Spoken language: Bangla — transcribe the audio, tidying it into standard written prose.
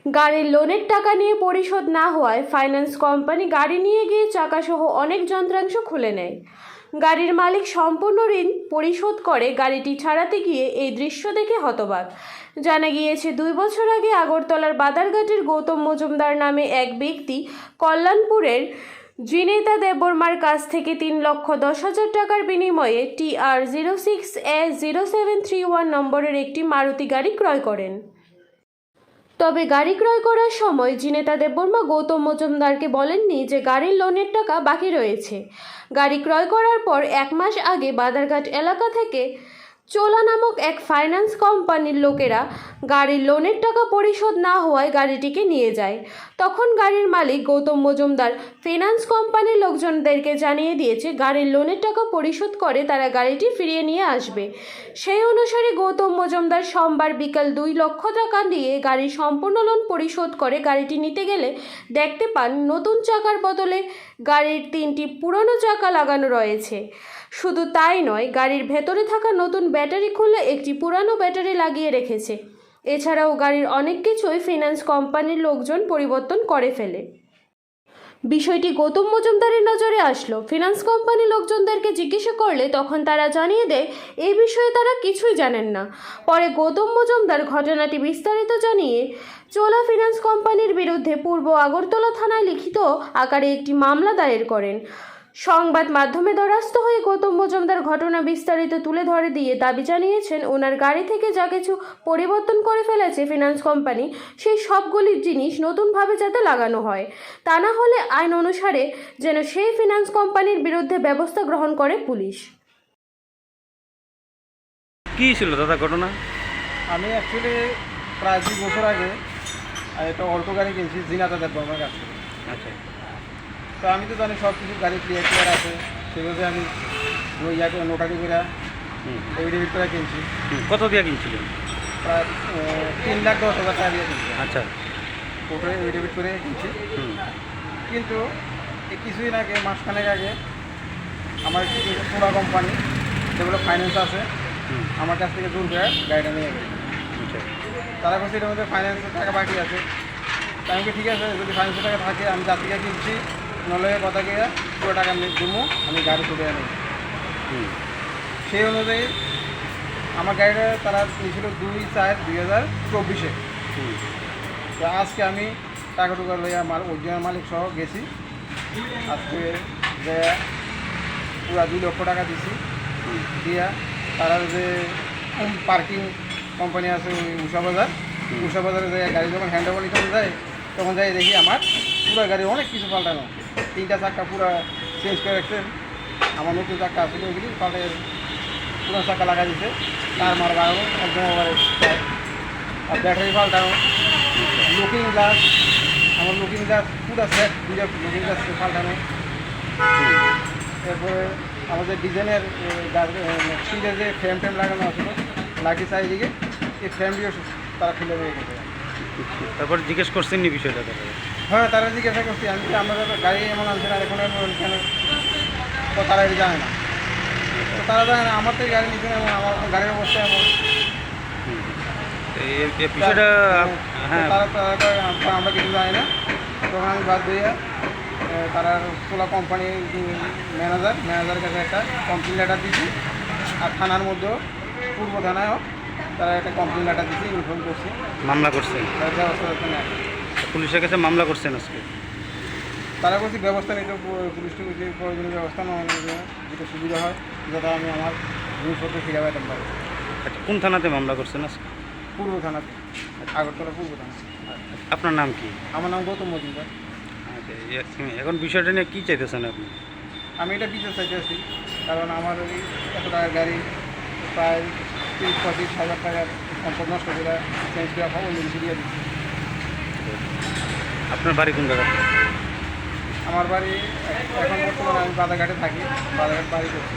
গাড়ির লোনের টাকা নিয়ে পরিশোধ না হওয়ায় ফাইন্যান্স কোম্পানি গাড়ি নিয়ে গিয়ে চাকাসহ অনেক যন্ত্রাংশ খুলে নেয়। গাড়ির মালিক সম্পূর্ণ ঋণ পরিশোধ করে গাড়িটি ছাড়াতে গিয়ে এই দৃশ্য দেখে হতবাক। জানা গিয়েছে 2 বছর আগে আগরতলার বাদারঘাটের গৌতম মজুমদার নামে এক ব্যক্তি কল্যাণপুরের জিনেতা দেববর্মার কাছ থেকে 3,10,000 টাকার বিনিময়ে TR06A0731 নম্বরের একটি মারুতি গাড়ি ক্রয় করেন। তবে গাড়ি ক্রয় করার সময় জিনেতা দেববর্মা গৌতম মজুমদারকে বলেননি যে গাড়ির লোনের টাকা বাকি রয়েছে। গাড়ি ক্রয় করার পর 1 মাস আগে বাদারঘাট এলাকা থেকে চোলা নামক এক ফাইন্যান্স কোম্পানির লোকেরা গাড়ির লোনের টাকা পরিশোধ না হওয়ায় গাড়িটিকে নিয়ে যায়। তখন গাড়ির মালিক গৌতম মজুমদার ফাইন্যান্স কোম্পানির লোকজনদেরকে জানিয়ে দিয়েছে গাড়ির লোনের টাকা পরিশোধ করে তারা গাড়িটি ফিরিয়ে নিয়ে আসবে। সেই অনুসারে গৌতম মজুমদার সোমবার বিকাল 2 লক্ষ টাকা দিয়ে গাড়ির সম্পূর্ণ লোন পরিশোধ করে গাড়িটি নিতে গেলে দেখতে পান নতুন চাকার বদলে গাড়ির 3টি পুরনো চাকা লাগানো রয়েছে। শুধু তাই নয়, গাড়ির ভেতরে থাকা নতুন ব্যাটারি খুলে একটি পুরানো ব্যাটারি লাগিয়ে রেখেছে। এছাড়াও গাড়ির অনেক কিছুই ফাইন্যান্স কোম্পানির লোকজন পরিবর্তন করে ফেলে। বিষয়টি গৌতম মজুমদারের নজরে আসলো। ফাইন্যান্স কোম্পানির লোকজনদেরকে জিজ্ঞাসা করলে তখন তারা জানিয়ে দেয় এই বিষয়ে তারা কিছুই জানেন না। পরে গৌতম মজুমদার ঘটনাটি বিস্তারিত জানিয়ে চোলা ফাইন্যান্স কোম্পানির বিরুদ্ধে পূর্ব আগরতলা থানায় লিখিত আকারে একটি মামলা দায়ের করেন। সংবাদ মাধ্যমে দ্বারস্থ হয়ে গৌতম মজুমদার ঘটনা বিস্তারিত তুলে ধরে দিয়ে দাবি জানিয়েছেন ওনার গাড়ি থেকে যা কিছু পরিবর্তন করে ফেলেছে ফাইন্যান্স কোম্পানি সেই সবগুলি জিনিস নতুনভাবে যাতে লাগানো হয়, তা না হলে আইন অনুসারে যেন সেই ফাইন্যান্স কোম্পানির বিরুদ্ধে ব্যবস্থা গ্রহণ করে পুলিশ। কী ছিল দাদা ঘটনা? আমি অ্যাকচুয়ালি প্রায় 2 বছর আগে একটা অল্টো গাড়ি কিনছি জিনেতা দেববর্মার কাছ থেকে। আচ্ছা, তো আমি তো জানি সব কিছু গাড়ি ক্লিয়ার আছে, সেভাবে আমি ওই ইয়াকে নোটারি করে এভিডেভিট করে কিনছি। কত দিয়ে কিনছিলেন? প্রায় 3,10,000 টাকা দিয়ে কিনছি। আচ্ছা, ওটা এভিডেভিট করে কিনছি। কিন্তু এই কিছুদিন আগে, মাসখানেক আগে, আমার পুরা কোম্পানি যেগুলো ফাইন্যান্স আছে আমার কাছ থেকে জোর করে গাড়িটা নিয়ে গেছে। তারা বলছে এটার মধ্যে ফাইন্যান্সের টাকা বাকি আছে। তাই আমি ঠিক আছে, যদি ফাইন্যান্সের টাকা থাকে আমি যার থেকে কিনছি নলে কথা গিয়ে পুরো টাকা আমি দেবো, আমি গাড়ি তুলে আনি। সেই অনুযায়ী আমার গাড়িটা তারা নিয়েছিল 2/4/2024। তো আজকে আমি টাকা টুকা লইয়া অরিজিনাল মালিক সহ গেছি। আজকে যে পুরা 2 লক্ষ টাকা দিছি দিয়া তারা যে পার্কিং কোম্পানি আছে ওই উষা বাজারে যে গাড়ি যখন হ্যান্ড ওভার নিতে যায় তখন যাই দেখি আমার পুরো গাড়ি অনেক কিছু পাল্টানো, 3টা চাক্কা পুরো চেঞ্জ করে রাখছেন। আমার নতুন চাক্কা আসলে ওইগুলি পাল্টে পুরো চাক্কা লাগা দিচ্ছে, তার মার বাড়ানো একদম ওভারে, আর ব্যাটারি পাল্টানো, লুকিং গ্লাস, আমার লুকিং গ্লাস পুরো সেট, 2টা লুকিং গ্লাস পাল্টানো। এরপরে আমাদের ডিজাইনের সিটের যে ফ্রেম লাগানো আছিল লাঠি চারিদিকে, এই ফ্রেমটিও তারা খুলে দিয়ে গেছে। তারপর জিজ্ঞেস করছেন নি বিষয়টা? হ্যাঁ, তারা জিজ্ঞাসা করছি আমি যে আমরা গাড়ি এমন আনছে না এখন কেন, তো তারা এটা জানে না। তো তারা জানে না আমার থেকে গাড়ি নিচ্ছে না, এমন আমার গাড়ির অবস্থা এমন। এই বিষয়টা হ্যাঁ, তারা আমরা কিছু জানি না। তখন আমি বাদ দিয়ে তারা চোলা কোম্পানির ম্যানেজারের কাছে একটা কমপ্লেন লেটার দিচ্ছি, আর থানার মধ্যেও পূর্ব থানায়ও তারা একটা কমপ্লেন লেটার দিচ্ছি, ইনফর্ম করছি, মামলা করছেন, ব্যবস্থা নেয়। পুলিশের কাছে মামলা করছেন আজকে? তারা বলছি ব্যবস্থা নিতে, পুলিশ টুলিশ প্রয়োজনীয় ব্যবস্থা নেওয়া যেটা সুবিধা হয়, যাতে আমি আমার জিনিসপত্র ফিরে পেতাম পারি। আচ্ছা, কোন থানাতে মামলা করছেন আজকে? পূর্ব থানাতে, আগরতলা পূর্ব থানা। আপনার নাম কি? আমার নাম গৌতম মজুমদার। আচ্ছা, এখন বিষয়টা নিয়ে কী চাইতেছেন আপনি? আমি এটা বিচার চাইতে আছি, কারণ আমার ওই এত টাকার গাড়ি প্রায় 30-35 হাজার টাকার সম্পদ নষ্ট করে চেঞ্জ করে অন্য কিছু দিয়ে দিচ্ছি। আপনার বাড়ি কোন জায়গা? আমার বাড়ি এখন বর্তমানে আমি বাদারঘাটে থাকি, বাদারঘাট বাড়ি করছি।